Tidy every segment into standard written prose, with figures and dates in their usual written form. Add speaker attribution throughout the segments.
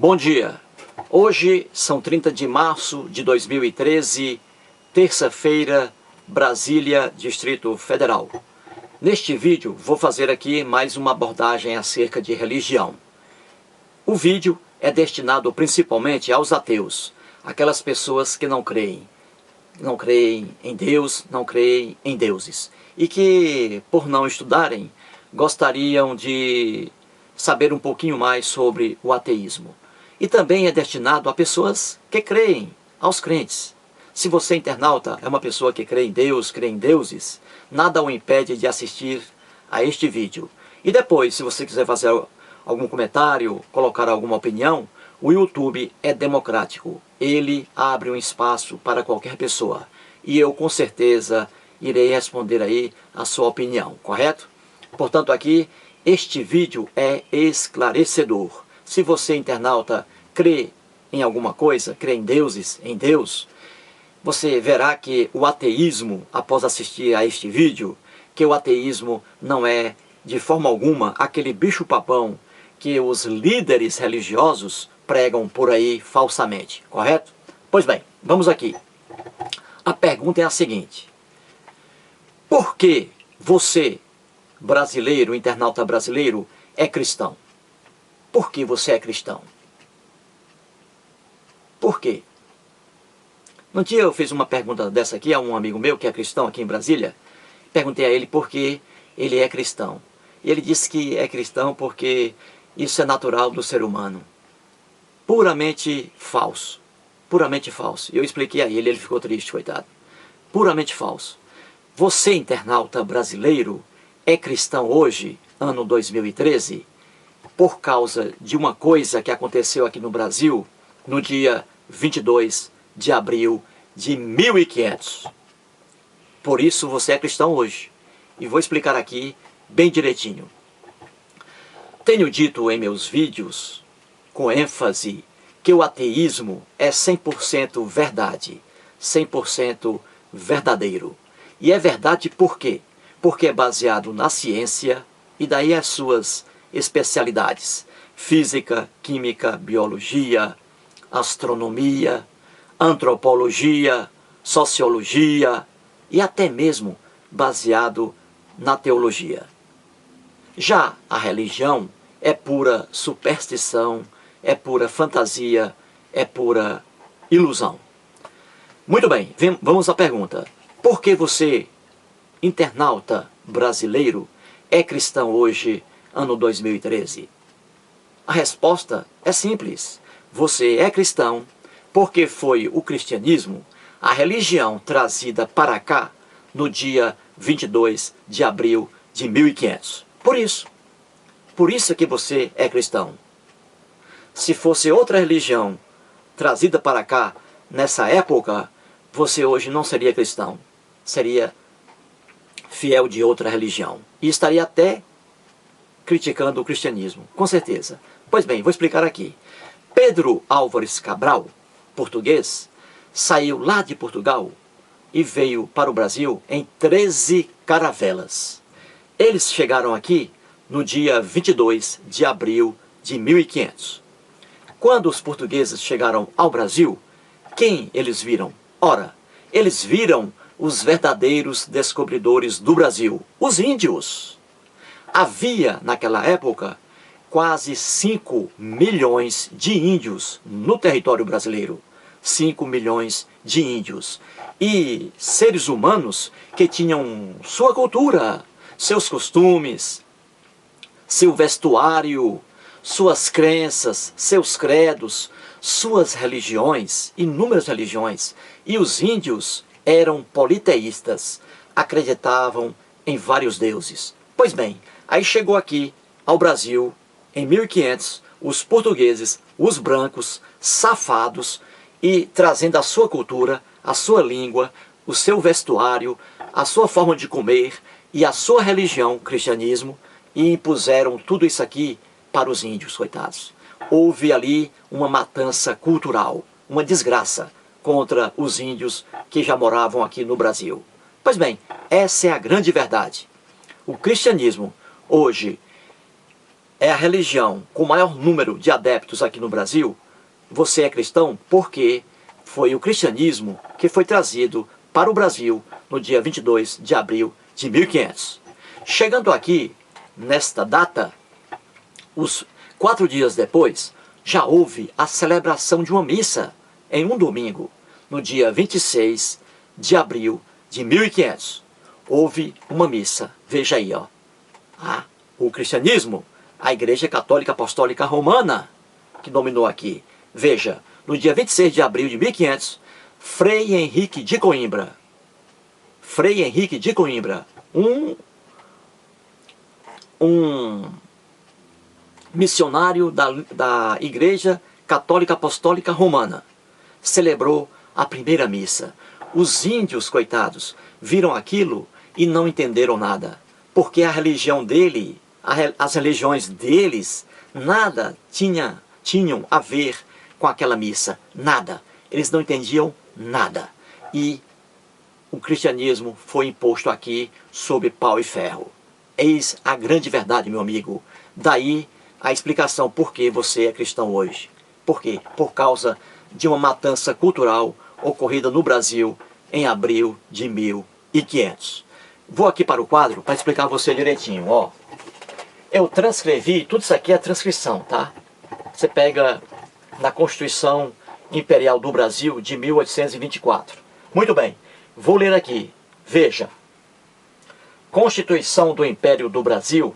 Speaker 1: Bom dia! Hoje são 30 de março de 2013, terça-feira, Brasília, Distrito Federal. Neste vídeo vou fazer aqui mais uma abordagem acerca de religião. O vídeo é destinado principalmente aos ateus, aquelas pessoas que não creem em Deus, não creem em deuses, e que, por não estudarem, gostariam de saber um pouquinho mais sobre o ateísmo. E também é destinado a pessoas que creem, aos crentes. Se você, internauta, é uma pessoa que crê em Deus, crê em deuses, nada o impede de assistir a este vídeo. E depois, se você quiser fazer algum comentário, colocar alguma opinião, o YouTube é democrático. Ele abre um espaço para qualquer pessoa. E eu, com certeza, irei responder aí a sua opinião, correto? Portanto, aqui, este vídeo é esclarecedor. Se você, internauta, crê em alguma coisa, crê em deuses, em Deus, você verá que o ateísmo, após assistir a este vídeo, que o ateísmo não é, de forma alguma, aquele bicho-papão que os líderes religiosos pregam por aí falsamente, correto? Pois bem, vamos aqui. A pergunta é a seguinte: por que você, brasileiro, internauta brasileiro, é cristão? Por que você é cristão? Por quê? Um dia eu fiz uma pergunta dessa aqui a um amigo meu que é cristão aqui em Brasília. Perguntei a ele por que ele é cristão. E ele disse que é cristão porque isso é natural do ser humano. Puramente falso. Puramente falso. Eu expliquei a ele, ele ficou triste, coitado. Puramente falso. Você, internauta brasileiro, é cristão hoje, ano 2013, por causa de uma coisa que aconteceu aqui no Brasil no dia 22 de abril de 1500. Por isso você é cristão hoje. E vou explicar aqui bem direitinho. Tenho dito em meus vídeos, com ênfase, que o ateísmo é 100% verdade, 100% verdadeiro. E é verdade por quê? Porque é baseado na ciência e daí as suas especialidades: física, química, biologia, astronomia, antropologia, sociologia e até mesmo baseado na teologia. Já a religião é pura superstição, é pura fantasia, é pura ilusão. Muito bem, vamos à pergunta. Por que você, internauta brasileiro, é cristão hoje, ano 2013? A resposta é simples. Você é cristão porque foi o cristianismo, a religião trazida para cá no dia 22 de abril de 1500. Por isso que você é cristão. Se fosse outra religião trazida para cá nessa época, você hoje não seria cristão. Seria fiel de outra religião. E estaria até criticando o cristianismo, com certeza. Pois bem, vou explicar aqui. Pedro Álvares Cabral, português, saiu lá de Portugal e veio para o Brasil em 13 caravelas. Eles chegaram aqui no dia 22 de abril de 1500. Quando os portugueses chegaram ao Brasil, quem eles viram? Ora, eles viram os verdadeiros descobridores do Brasil, os índios. Havia, naquela época, quase 5 milhões de índios no território brasileiro. 5 milhões de índios. E seres humanos que tinham sua cultura, seus costumes, seu vestuário, suas crenças, seus credos, suas religiões, inúmeras religiões. E os índios eram politeístas, acreditavam em vários deuses. Pois bem, aí chegou aqui ao Brasil, em 1500, os portugueses, os brancos, safados, e trazendo a sua cultura, a sua língua, o seu vestuário, a sua forma de comer e a sua religião, cristianismo, e impuseram tudo isso aqui para os índios, coitados. Houve ali uma matança cultural, uma desgraça contra os índios que já moravam aqui no Brasil. Pois bem, essa é a grande verdade. O cristianismo hoje é a religião com o maior número de adeptos aqui no Brasil, você é cristão porque foi o cristianismo que foi trazido para o Brasil no dia 22 de abril de 1500. Chegando aqui, nesta data, os 4 dias depois, já houve a celebração de uma missa em um domingo, no dia 26 de abril de 1500. Houve uma missa, veja aí, ó. O cristianismo, a Igreja Católica Apostólica Romana, que dominou aqui. Veja, no dia 26 de abril de 1500, Frei Henrique de Coimbra, um missionário da Igreja Católica Apostólica Romana, celebrou a primeira missa. Os índios, coitados, viram aquilo e não entenderam nada, porque a religião dele, as religiões deles, nada tinham a ver com aquela missa, nada. Eles não entendiam nada. E o cristianismo foi imposto aqui sob pau e ferro. Eis a grande verdade, meu amigo. Daí a explicação por que você é cristão hoje. Por quê? Por causa de uma matança cultural ocorrida no Brasil em abril de 1500. Vou aqui para o quadro para explicar a você direitinho. Ó, eu transcrevi, tudo isso aqui é transcrição, tá? Você pega na Constituição Imperial do Brasil de 1824. Muito bem, vou ler aqui. Veja. Constituição do Império do Brasil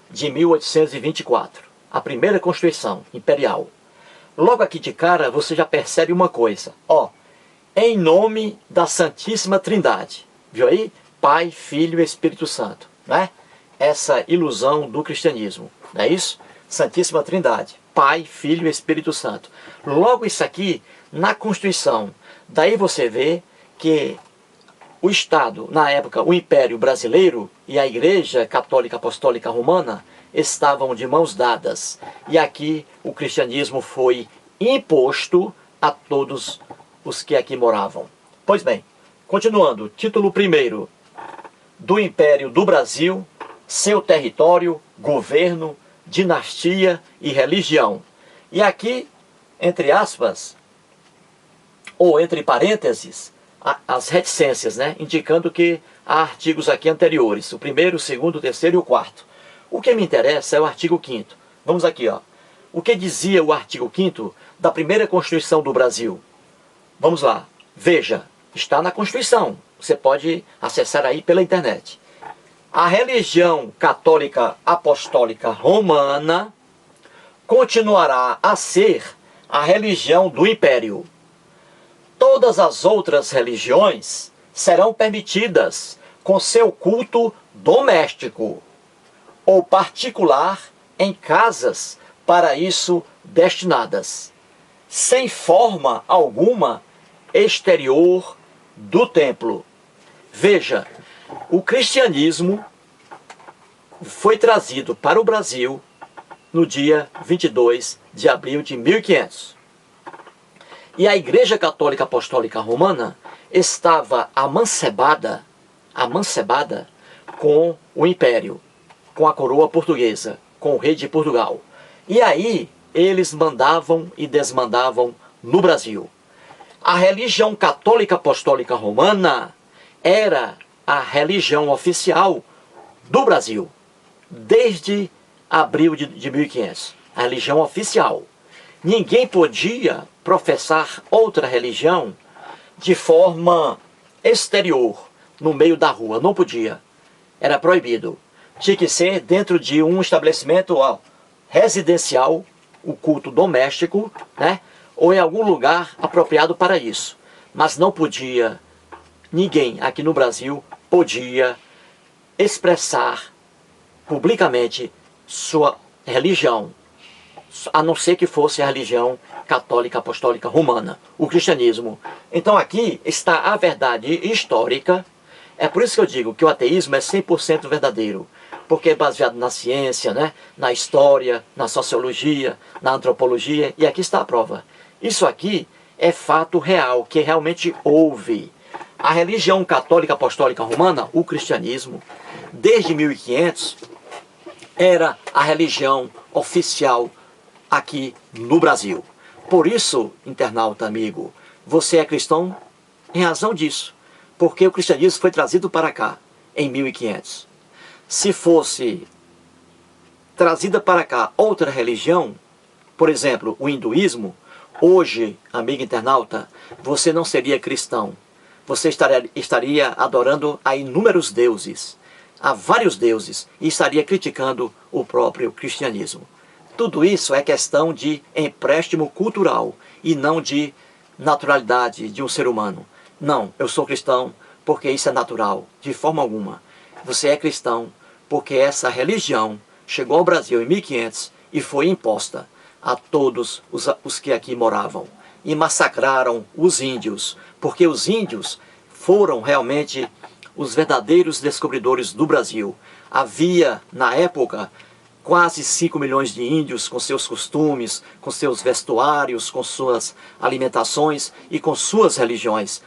Speaker 1: de 1824. A primeira Constituição Imperial. Logo aqui de cara você já percebe uma coisa. Ó, em nome da Santíssima Trindade. Viu aí? Pai, Filho e Espírito Santo. Né? Essa ilusão do cristianismo. Não é isso? Santíssima Trindade. Pai, Filho e Espírito Santo. Logo isso aqui na Constituição. Daí você vê que o Estado, na época, o Império Brasileiro e a Igreja Católica Apostólica Romana estavam de mãos dadas. E aqui o cristianismo foi imposto a todos os que aqui moravam. Pois bem, continuando, título 1º do Império do Brasil, seu território, governo, dinastia e religião. E aqui, entre aspas, ou entre parênteses, as reticências, né? Indicando que há artigos aqui anteriores, o 1º, o 2º, o 3º e o 4º. O que me interessa é o artigo 5º. Vamos aqui, ó. O que dizia o artigo 5º da primeira Constituição do Brasil? Vamos lá. Veja, está na Constituição. Você pode acessar aí pela internet. A religião católica apostólica romana continuará a ser a religião do Império. Todas as outras religiões serão permitidas com seu culto doméstico ou particular em casas para isso destinadas, sem forma alguma exterior do templo. Veja, o cristianismo foi trazido para o Brasil no dia 22 de abril de 1500. E a Igreja Católica Apostólica Romana estava amancebada com o Império, com a coroa portuguesa, com o rei de Portugal. E aí eles mandavam e desmandavam no Brasil. A religião católica apostólica romana era a religião oficial do Brasil, desde abril de 1500. A religião oficial. Ninguém podia professar outra religião de forma exterior, no meio da rua. Não podia. Era proibido. Tinha que ser dentro de um estabelecimento residencial, o culto doméstico, né? Ou em algum lugar apropriado para isso. Mas não podia, ninguém aqui no Brasil podia expressar publicamente sua religião, a não ser que fosse a religião católica apostólica romana, o cristianismo. Então aqui está a verdade histórica. É por isso que eu digo que o ateísmo é 100% verdadeiro, porque é baseado na ciência, né? Na história, na sociologia, na antropologia, e aqui está a prova. Isso aqui é fato real, que realmente houve. A religião católica apostólica romana, o cristianismo, desde 1500, era a religião oficial aqui no Brasil. Por isso, internauta amigo, você é cristão em razão disso, porque o cristianismo foi trazido para cá em 1500. Se fosse trazida para cá outra religião, por exemplo, o hinduísmo, hoje, amigo internauta, você não seria cristão. Você estaria adorando a inúmeros deuses, a vários deuses, e estaria criticando o próprio cristianismo. Tudo isso é questão de empréstimo cultural e não de naturalidade de um ser humano. Não, eu sou cristão porque isso é natural, de forma alguma. Você é cristão porque essa religião chegou ao Brasil em 1500 e foi imposta a todos os que aqui moravam. E massacraram os índios, porque os índios foram realmente os verdadeiros descobridores do Brasil. Havia, na época, quase 5 milhões de índios com seus costumes, com seus vestuários, com suas alimentações e com suas religiões,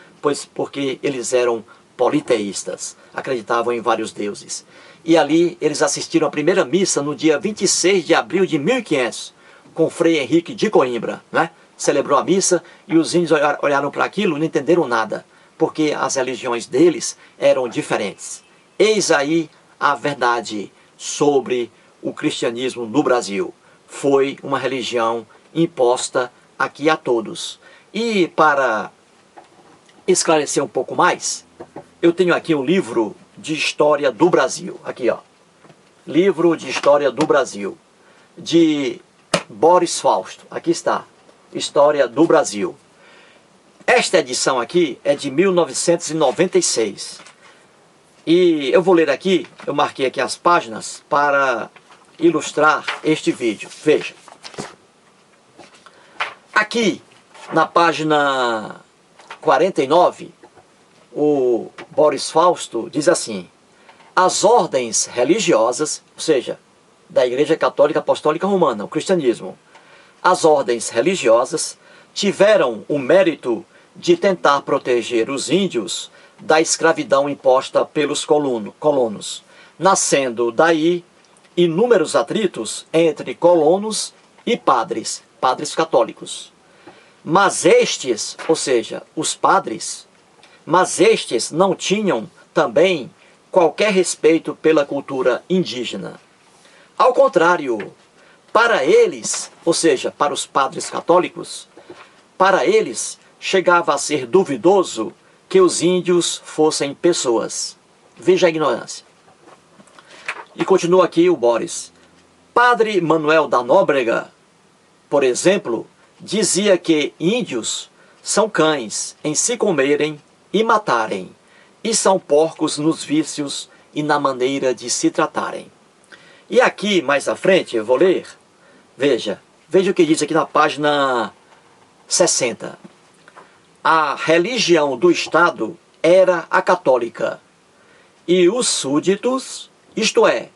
Speaker 1: porque eles eram politeístas, acreditavam em vários deuses. E ali eles assistiram à primeira missa no dia 26 de abril de 1500, com Frei Henrique de Coimbra, né? Celebrou a missa e os índios olharam para aquilo e não entenderam nada, porque as religiões deles eram diferentes. Eis aí a verdade sobre o cristianismo no Brasil. Foi uma religião imposta aqui a todos. E para esclarecer um pouco mais, eu tenho aqui um livro de história do Brasil. Aqui, ó. Livro de história do Brasil, de Boris Fausto. Aqui está. História do Brasil. Esta edição aqui é de 1996. E eu vou ler aqui, eu marquei aqui as páginas para ilustrar este vídeo. Veja. Aqui, na página 49, o Boris Fausto diz assim: as ordens religiosas, ou seja, da Igreja Católica Apostólica Romana, o cristianismo, as ordens religiosas tiveram o mérito de tentar proteger os índios da escravidão imposta pelos colonos, nascendo daí inúmeros atritos entre colonos e padres católicos. Mas estes, ou seja, os padres, mas estes não tinham também qualquer respeito pela cultura indígena. Ao contrário, para eles, ou seja, para os padres católicos, para eles chegava a ser duvidoso que os índios fossem pessoas. Veja a ignorância. E continua aqui o Boris. Padre Manuel da Nóbrega, por exemplo, dizia que índios são cães em se comerem e matarem, e são porcos nos vícios e na maneira de se tratarem. E aqui, mais à frente, eu vou ler, veja o que diz aqui na página 60. A religião do Estado era a católica, e os súditos, isto é,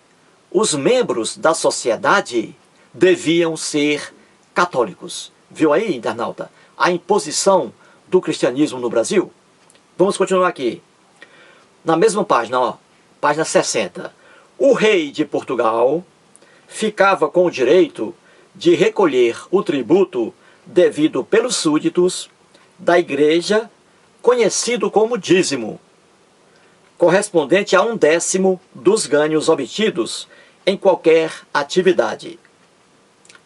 Speaker 1: os membros da sociedade, deviam ser católicos. Viu aí, internauta, a imposição do cristianismo no Brasil? Vamos continuar aqui. Na mesma página, ó, página 60. O rei de Portugal ficava com o direito de recolher o tributo devido pelos súditos da igreja, conhecido como dízimo, correspondente a 1/10 dos ganhos obtidos em qualquer atividade.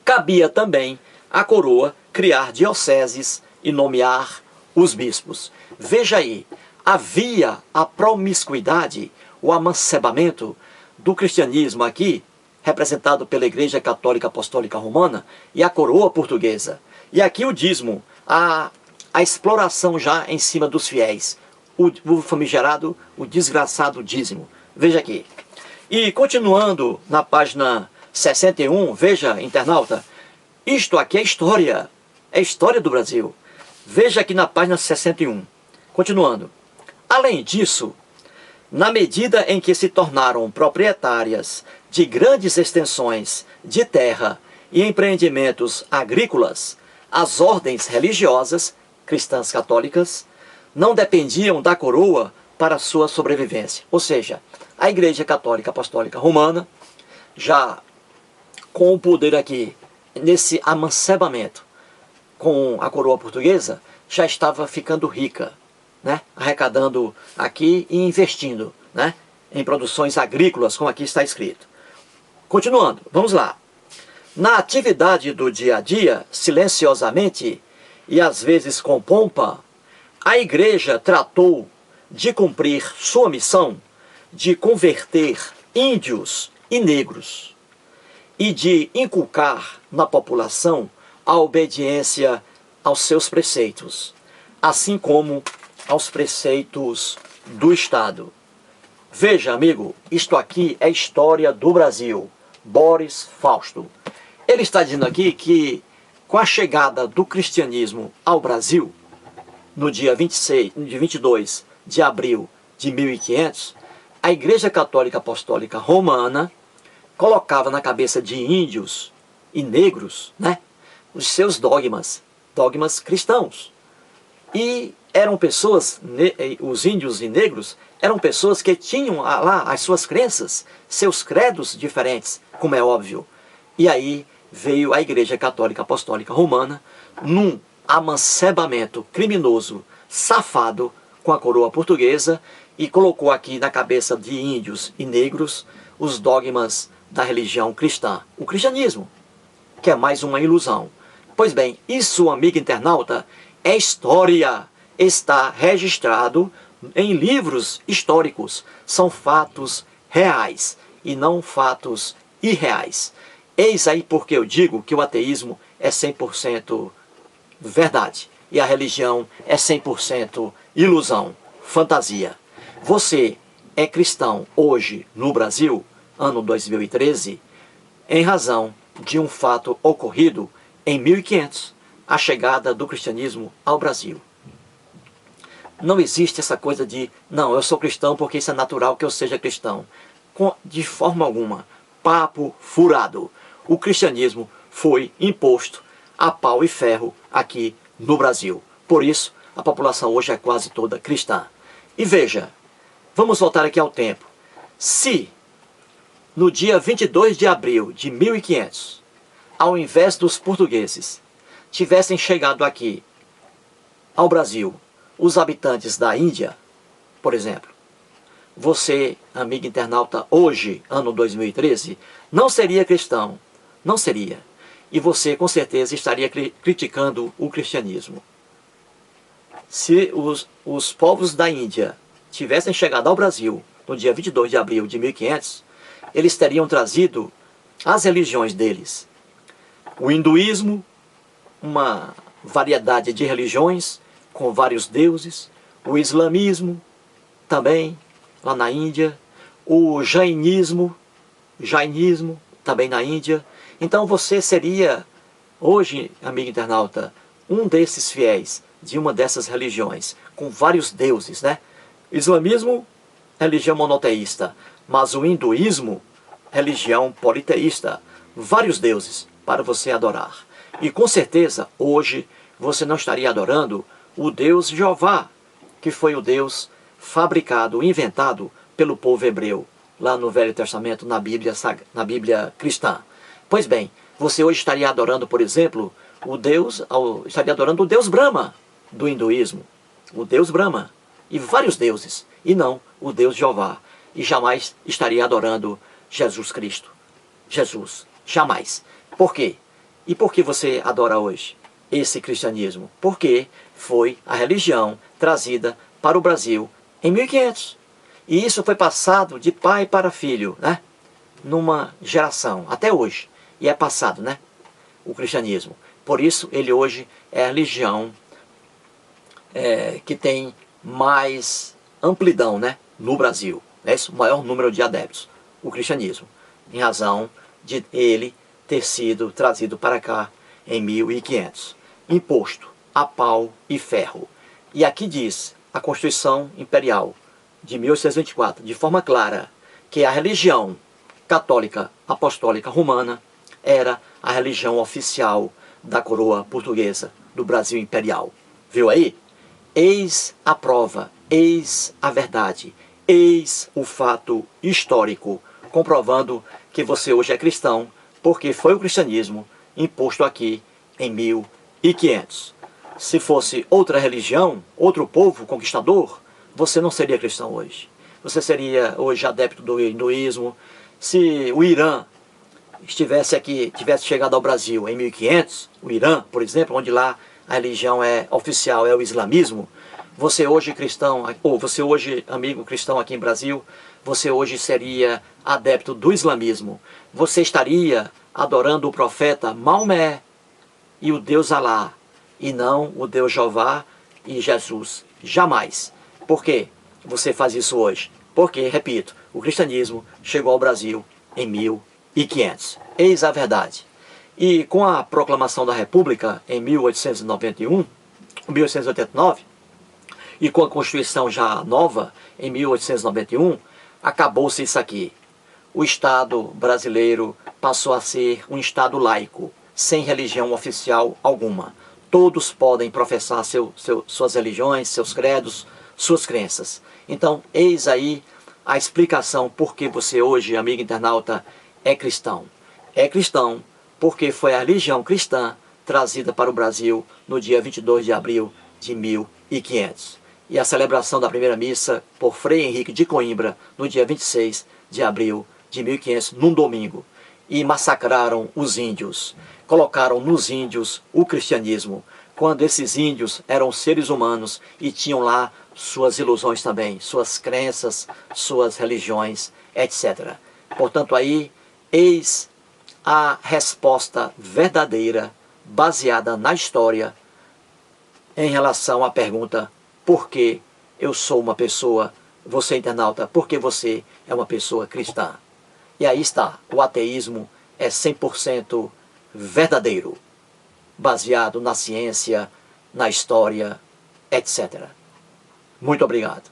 Speaker 1: Cabia também à coroa criar dioceses e nomear os bispos. Veja aí, havia a promiscuidade, o amancebamento do cristianismo aqui, representado pela Igreja Católica Apostólica Romana e a coroa portuguesa. E aqui o dízimo, a exploração já em cima dos fiéis, o famigerado, o desgraçado dízimo. Veja aqui. E continuando na página 61, veja, internauta, isto aqui é história do Brasil. Veja aqui na página 61. Continuando. Além disso, na medida em que se tornaram proprietárias de grandes extensões de terra e empreendimentos agrícolas, as ordens religiosas, cristãs católicas, não dependiam da coroa para sua sobrevivência. Ou seja, a Igreja Católica Apostólica Romana, já com o poder aqui, nesse amancebamento com a coroa portuguesa, já estava ficando rica, né? Arrecadando aqui e investindo, né? Em produções agrícolas, como aqui está escrito. Continuando, vamos lá. Na atividade do dia a dia, silenciosamente e às vezes com pompa, a igreja tratou de cumprir sua missão de converter índios e negros e de inculcar na população a obediência aos seus preceitos, assim como aos preceitos do Estado. Veja, amigo, isto aqui é história do Brasil. Boris Fausto. Ele está dizendo aqui que com a chegada do cristianismo ao Brasil, no dia 22 de abril de 1500, a Igreja Católica Apostólica Romana colocava na cabeça de índios e negros, né, os seus dogmas cristãos. E eram pessoas, os índios e negros, eram pessoas que tinham lá as suas crenças, seus credos diferentes, como é óbvio. E aí veio a Igreja Católica Apostólica Romana, num amancebamento criminoso, safado, com a coroa portuguesa, e colocou aqui na cabeça de índios e negros os dogmas da religião cristã, o cristianismo, que é mais uma ilusão. Pois bem, isso, amigo internauta, é história, está registrado em livros históricos, são fatos reais e não fatos irreais. Eis aí porque eu digo que o ateísmo é 100% verdade e a religião é 100% ilusão, fantasia. Você é cristão hoje no Brasil, ano 2013, em razão de um fato ocorrido em 1500, a chegada do cristianismo ao Brasil. Não existe essa coisa de, não, eu sou cristão porque isso é natural que eu seja cristão. De forma alguma. Papo furado. O cristianismo foi imposto a pau e ferro aqui no Brasil. Por isso, a população hoje é quase toda cristã. E veja, vamos voltar aqui ao tempo. Se no dia 22 de abril de 1500, ao invés dos portugueses tivessem chegado aqui ao Brasil os habitantes da Índia, por exemplo, você, amigo internauta, hoje, ano 2013, não seria cristão, não seria. E você, com certeza, estaria criticando o cristianismo. Se os povos da Índia tivessem chegado ao Brasil no dia 22 de abril de 1500, eles teriam trazido as religiões deles. O hinduísmo, uma variedade de religiões com vários deuses, o islamismo também, lá na Índia, o jainismo também na Índia. Então você seria, hoje, amigo internauta, um desses fiéis de uma dessas religiões, com vários deuses, né? Islamismo, religião monoteísta, mas o hinduísmo, religião politeísta, vários deuses para você adorar. E com certeza, hoje, você não estaria adorando o Deus Jeová, que foi o Deus fabricado, inventado pelo povo hebreu, lá no Velho Testamento, na Bíblia cristã. Pois bem, você hoje estaria adorando, por exemplo, estaria adorando o Deus Brahma, do hinduísmo, o Deus Brahma, e vários deuses, e não o Deus Jeová, e jamais estaria adorando Jesus Cristo. Jesus, jamais. Por quê? E por que você adora hoje esse cristianismo? Porque foi a religião trazida para o Brasil em 1500. E isso foi passado de pai para filho, né? Numa geração, até hoje. E é passado, né? O cristianismo. Por isso, ele hoje é a religião que tem mais amplidão, né? No Brasil. É isso? O maior número de adeptos. O cristianismo. Em razão de ele ter sido trazido para cá em 1500. Imposto a pau e ferro. E aqui diz a Constituição Imperial de 1824, de forma clara, que a religião católica apostólica romana era a religião oficial da coroa portuguesa do Brasil imperial. Viu aí? Eis a prova, eis a verdade, eis o fato histórico, comprovando que você hoje é cristão porque foi o cristianismo imposto aqui em 1500. Se fosse outra religião, outro povo conquistador, você não seria cristão hoje. Você seria hoje adepto do hinduísmo. Se o Irã estivesse aqui, tivesse chegado ao Brasil em 1500, o Irã, por exemplo, onde lá a religião oficial é o islamismo, você hoje cristão, ou você hoje amigo cristão aqui em Brasil, você hoje seria adepto do islamismo. Você estaria adorando o profeta Maomé e o Deus Alá, e não o Deus Jeová e Jesus. Jamais. Por que você faz isso hoje? Porque, repito, o cristianismo chegou ao Brasil em 1500. Eis a verdade. E com a proclamação da República em 1889, e com a Constituição já nova em 1891, acabou-se isso aqui. O Estado brasileiro passou a ser um Estado laico, sem religião oficial alguma. Todos podem professar suas religiões, seus credos, suas crenças. Então, eis aí a explicação por que você hoje, amigo internauta, é cristão. É cristão porque foi a religião cristã trazida para o Brasil no dia 22 de abril de 1500. E a celebração da primeira missa por Frei Henrique de Coimbra no dia 26 de abril de 1500, num domingo. E massacraram os índios. Colocaram nos índios o cristianismo, quando esses índios eram seres humanos e tinham lá suas ilusões também, suas crenças, suas religiões, etc. Portanto, aí, eis a resposta verdadeira, baseada na história, em relação à pergunta: por que eu sou uma pessoa, você internauta, por que você é uma pessoa cristã? E aí está, o ateísmo é 100% verdadeiro, baseado na ciência, na história, etc. Muito obrigado.